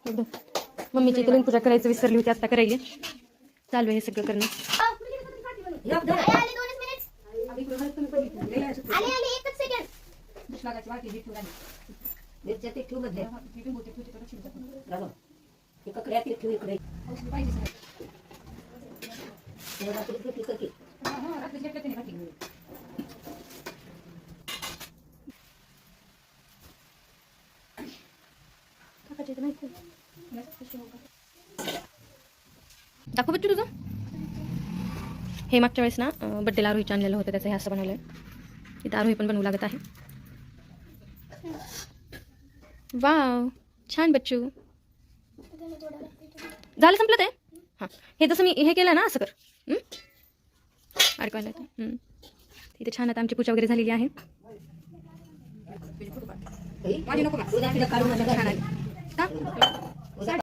एकदम मम्मीची इथे पूजा करायचं विसरली होती, आता करायली. चालू आहे हे सगळं करणं. दाखव बच्चू तुझं. हे मागच्या वेळेस ना बड्डेला आरोही आणलेलं होतं, त्याचं हे असं बनवलं आहे. इथं आरोही पण बनवू लागत आहे. वाव छान बच्चू. झालं संपलं ते. हां हे जसं मी हे केलं ना असं कर. अडकवायला इथे छान आता आमची पूजा वगैरे झालेली आहे. छान आहे का